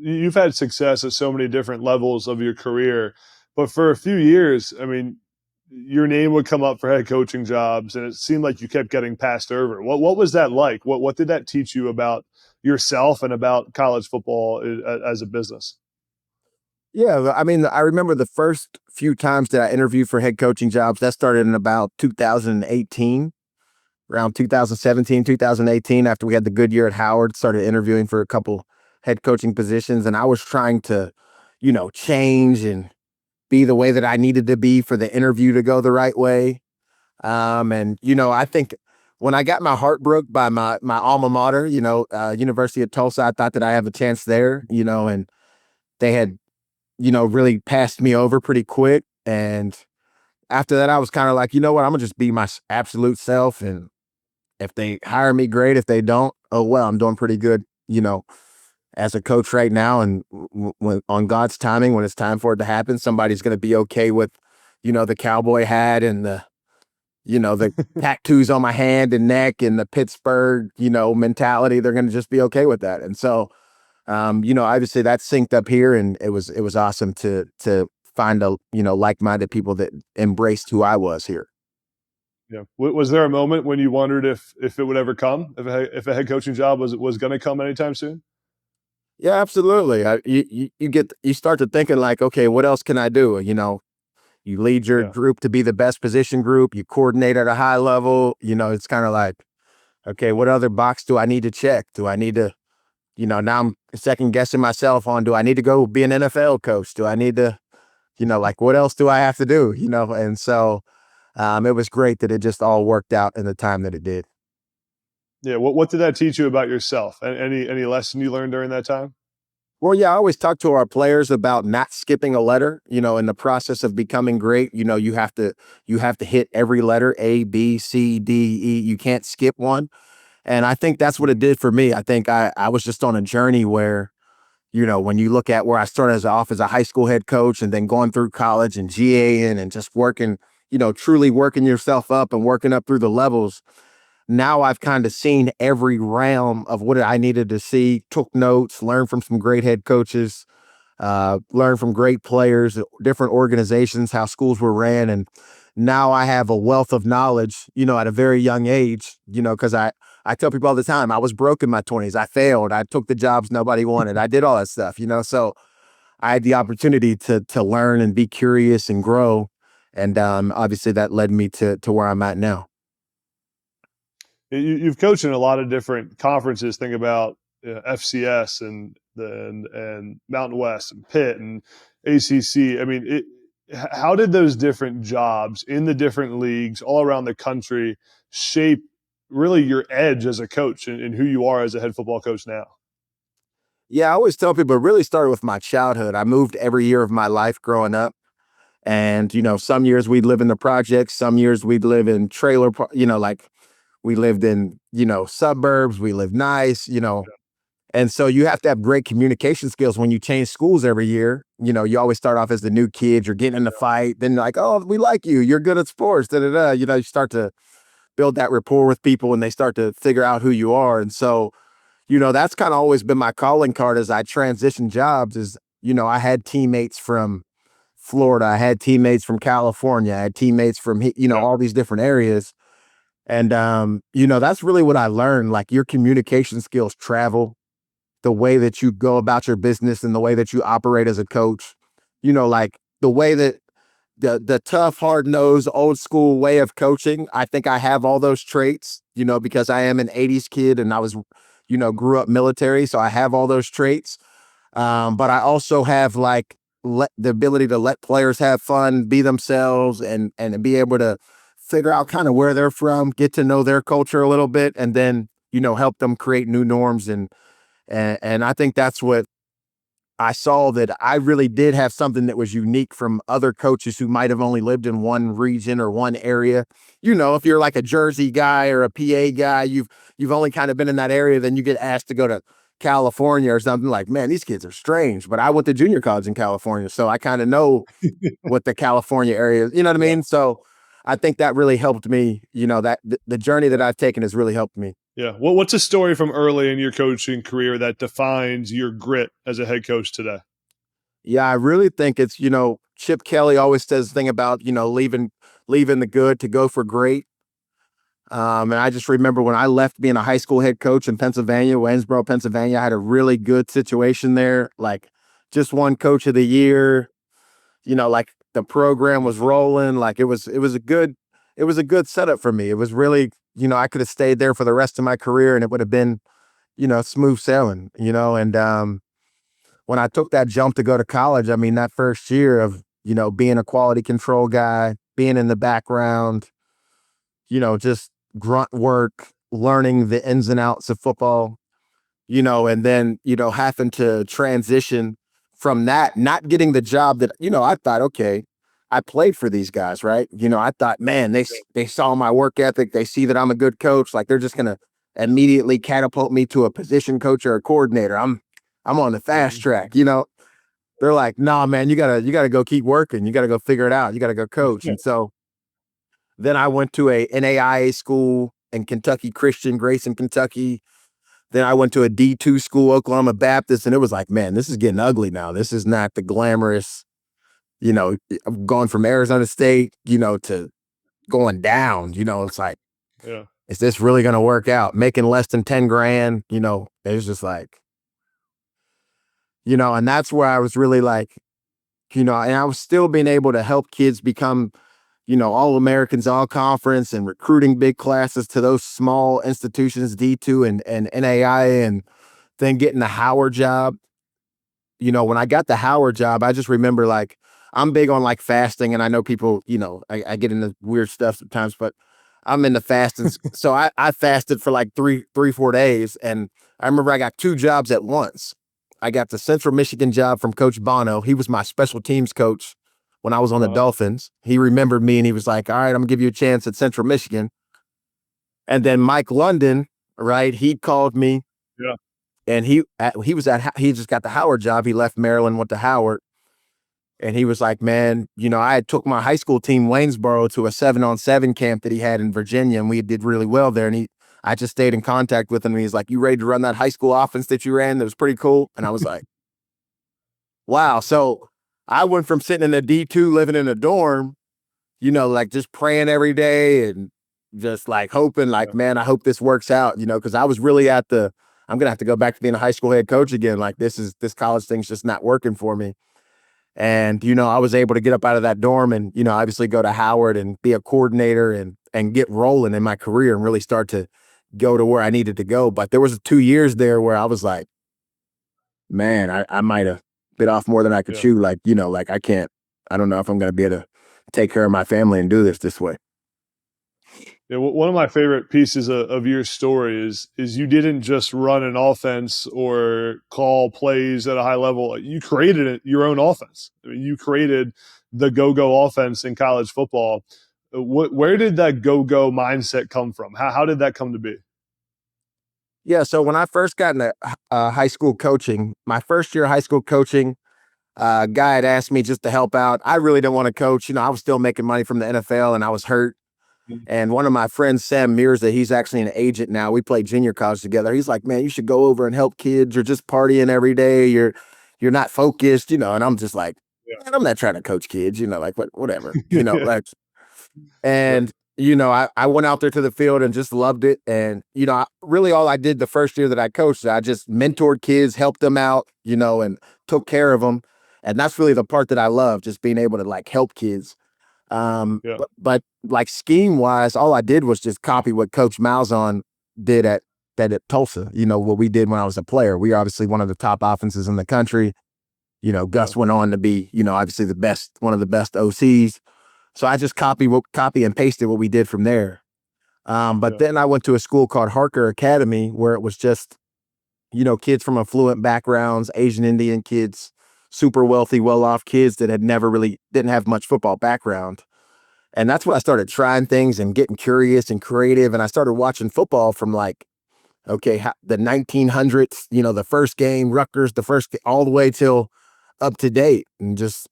you've had success at so many different levels of your career, but for a few years, I mean, your name would come up for head coaching jobs, and it seemed like you kept getting passed over. What was that like? What did that teach you about yourself and about college football as a business? Yeah, I mean, I remember the first few times that I interviewed for head coaching jobs, that started in about 2018, around 2017, 2018, after we had the good year at Howard, started interviewing for a couple head coaching positions. And I was trying to, change and be the way that I needed to be for the interview to go the right way. I think when I got my heart broke by my alma mater, University of Tulsa, I thought that I have a chance there, and they had, really passed me over pretty quick. And after that, I was kind of like, you know what, I'm gonna just be my absolute self. And if they hire me, great. If they don't, oh well, I'm doing pretty good, as a coach right now. And when on God's timing, when it's time for it to happen, somebody's gonna be okay with, the cowboy hat and the tattoos on my hand and neck and the Pittsburgh, mentality. They're gonna just be okay with that. And so obviously that synced up here, and it was awesome to find like-minded people that embraced who I was here. Yeah. Was there a moment when you wondered if it would ever come, if a head coaching job was going to come anytime soon? Yeah, absolutely. You start to thinking like, okay, what else can I do? You lead your Yeah. group to be the best position group. You coordinate at a high level. It's kind of like, okay, what other box do I need to check? Do I need to, now I'm second guessing myself on, do I need to go be an NFL coach? Do I need to, like what else do I have to do? And so it was great that it just all worked out in the time that it did. Yeah. What did that teach you about yourself? Any lesson you learned during that time? Well, yeah, I always talk to our players about not skipping a letter. In the process of becoming great, you have to hit every letter, A, B, C, D, E. You can't skip one. And I think that's what it did for me. I think I was just on a journey where, when you look at where I started off as a high school head coach and then going through college and GAing and just working, truly working yourself up and working up through the levels. Now I've kind of seen every realm of what I needed to see, took notes, learned from some great head coaches, learned from great players, different organizations, how schools were ran. And now I have a wealth of knowledge, at a very young age, because I tell people all the time, I was broke in my 20s. I failed. I took the jobs nobody wanted. I did all that stuff, so I had the opportunity to learn and be curious and grow. And obviously that led me to where I'm at now. You've coached in a lot of different conferences. Think about FCS and Mountain West and Pitt and ACC. I mean, how did those different jobs in the different leagues all around the country shape really your edge as a coach and who you are as a head football coach now? Yeah, I always tell people it really started with my childhood. I moved every year of my life growing up. And, some years we'd live in the projects, some years we'd live in like we lived in, suburbs, we lived nice, and so you have to have great communication skills when you change schools every year. You always start off as the new kid, you're getting in the fight, then like, oh, we like you, you're good at sports, da da da. You start to build that rapport with people and they start to figure out who you are. And so, that's kind of always been my calling card as I transition jobs is, I had teammates from Florida, I had teammates from California, I had teammates from, Yeah. all these different areas. And, that's really what I learned. Like your communication skills travel, the way that you go about your business and the way that you operate as a coach, like the way that the tough, hard nosed, old school way of coaching. I think I have all those traits, because I am an 80s kid and I was, grew up military. So I have all those traits. But I also have like the ability to let players have fun, be themselves, and be able to figure out kind of where they're from, get to know their culture a little bit, and then help them create new norms. And I think that's what I saw, that I really did have something that was unique from other coaches who might have only lived in one region or one area. If you're like a Jersey guy or a PA guy, you've only kind of been in that area, then you get asked to go to California or something, like, man, these kids are strange. But I went to junior college in California, so I kind of know what the California area is, you know what I Yeah. mean? So I think that really helped me, that the journey that I've taken has really helped me. Yeah. What's a story from early in your coaching career that defines your grit as a head coach today? Yeah, I really think it's, Chip Kelly always says the thing about, leaving the good to go for great. And I just remember when I left being a high school head coach in Pennsylvania, Waynesboro, Pennsylvania, I had a really good situation there. Like just won coach of the year, like the program was rolling. Like it was a good setup for me. It was really, I could have stayed there for the rest of my career and it would have been, smooth sailing, and when I took that jump to go to college, I mean, that first year of, being a quality control guy, being in the background, just grunt work, learning the ins and outs of football, and then, having to transition from that, not getting the job that, I thought, okay, I played for these guys, right? I thought, man, they saw my work ethic. They see that I'm a good coach. Like they're just going to immediately catapult me to a position coach or a coordinator. I'm on the fast track, they're like, nah, man, you gotta go keep working. You gotta go figure it out. You gotta go coach. Yeah. And so then I went to a NAIA school in Kentucky, Christian, Grayson, Kentucky. Then I went to a D2 school, Oklahoma Baptist, and it was like, man, this is getting ugly now. This is not the glamorous, I'm going from Arizona State, to going down. It's like, Yeah. is this really going to work out? Making less than 10 grand, it's just like, and that's where I was really like, and I was still being able to help kids become, all Americans, all conference, and recruiting big classes to those small institutions, D2 and NAIA, and then getting the Howard job. When I got the Howard job, I just remember like I'm big on like fasting, and I know people, I get into weird stuff sometimes, but I'm into fasting. So I fasted for like 4 days, and I remember I got two jobs at once. I got the Central Michigan job from Coach Bono. He was my special teams coach when I was on the Uh, Dolphins. He remembered me and he was like, "All right, I'm gonna give you a chance at Central Michigan." And then Mike London, right? He called me yeah. and he just got the Howard job. He left Maryland, went to Howard, and he was like, "Man, I had took my high school team Waynesboro to a 7-on-7 camp that he had in Virginia, and we did really well there." And I just stayed in contact with him. And he's like, "You ready to run that high school offense that you ran? That was pretty cool." And I was like, "Wow!" So I went from sitting in a D2, living in a dorm, like just praying every day and just like hoping, like, Yeah. man, I hope this works out, because I was really I'm gonna have to go back to being a high school head coach again. Like this college thing's just not working for me. And, I was able to get up out of that dorm and, obviously go to Howard and be a coordinator and get rolling in my career and really start to go to where I needed to go. But there was 2 years there where I was like, man, I might have bit off more than I could Yeah. chew. Like, like I don't know if I'm going to be able to take care of my family and do this way. Yeah, one of my favorite pieces of your story is you didn't just run an offense or call plays at a high level. You created your own offense. I mean, you created the go-go offense in college football. Where did that go-go mindset come from? How did that come to be? Yeah. So when I first got into high school coaching, my first year of high school coaching, a guy had asked me just to help out. I really didn't want to coach. I was still making money from the NFL and I was hurt. Mm. And one of my friends, Sam Mirza, he's actually an agent now. We played junior college together. He's like, man, you should go over and help kids. You're just partying every day. You're not focused, And I'm just like, man, I'm not trying to coach kids, like whatever, Yeah. like, Yeah. and I went out there to the field and just loved it. And really all I did the first year that I coached, I just mentored kids, helped them out, and took care of them. And that's really the part that I love, just being able to like help kids. Yeah. But like scheme wise, all I did was just copy what Coach Malzahn did at Tulsa. What we did when I was a player. We are obviously one of the top offenses in the country. Yeah. Gus went on to be, obviously one of the best OCs. So I just copy and pasted what we did from there. But Yeah. then I went to a school called Harker Academy where it was just, kids from affluent backgrounds, Asian Indian kids, super wealthy, well-off kids that had never really didn't have much football background. And that's when I started trying things and getting curious and creative. And I started watching football from like, okay, the 1900s, the first game, Rutgers, all the way till up to date, and just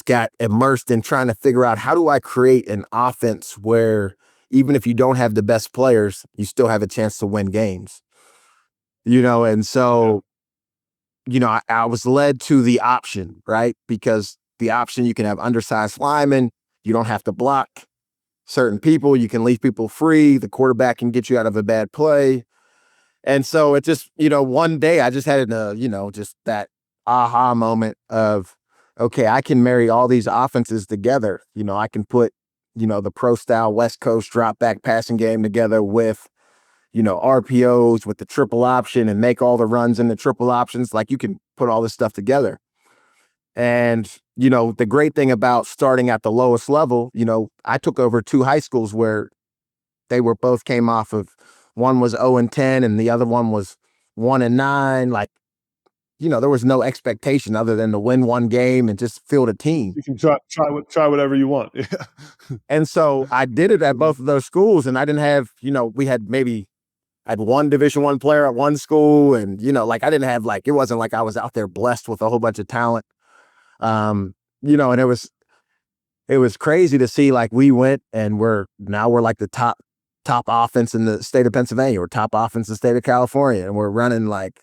got immersed in trying to figure out how do I create an offense where even if you don't have the best players, you still have a chance to win games. And Yeah. so, I was led to the option, right? Because the option, you can have undersized linemen, you don't have to block certain people, you can leave people free, the quarterback can get you out of a bad play. And so it just, one day I just had just that aha moment of, okay, I can marry all these offenses together. I can put, the pro style West Coast drop back passing game together with, RPOs with the triple option and make all the runs in the triple options. Like, you can put all this stuff together. And, the great thing about starting at the lowest level, I took over two high schools where they were both came off of, one was 0-10 and the other one was 1-9. Like, there was no expectation other than to win one game and just field a team. You can try whatever you want. Yeah. And so I did it at both of those schools, and I didn't have, we had maybe I had one Division I player at one school, and like, I didn't have, like, it wasn't like I was out there blessed with a whole bunch of talent. Um, and it was crazy to see, like, we went and we're like the top offense in the state of Pennsylvania, or top offense in the state of California, and we're running like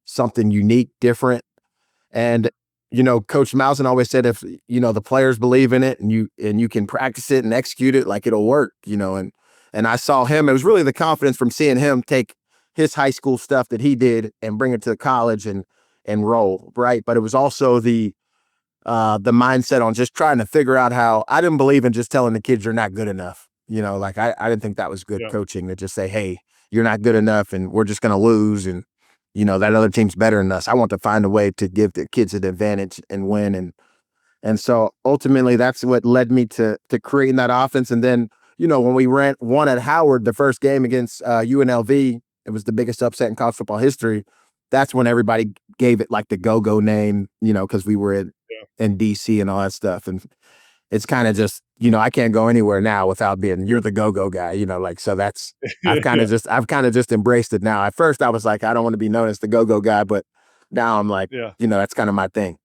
something unique, different. And Coach Mausen always said, if the players believe in it and you can practice it and execute it, like, it'll work. And I saw him. It was really the confidence from seeing him take his high school stuff that he did and bring it to college and roll, right. But it was also the mindset on just trying to figure out how. I didn't believe in just telling the kids you're not good enough. Like, I didn't think that was good Yeah. coaching, to just say, hey, you're not good enough and we're just going to lose. And, that other team's better than us. I want to find a way to give the kids an advantage and win. And so ultimately that's what led me to creating that offense. And then, when we won at Howard, the first game against UNLV, it was the biggest upset in college football history. That's when everybody gave it like the go-go name, because we were Yeah. in DC and all that stuff. And it's kind of just, I can't go anywhere now without being, you're the go-go guy, like, so that's, Yeah. I've kind of just embraced it now. At first I was like, I don't want to be known as the go-go guy, but now I'm like, Yeah. that's kind of my thing.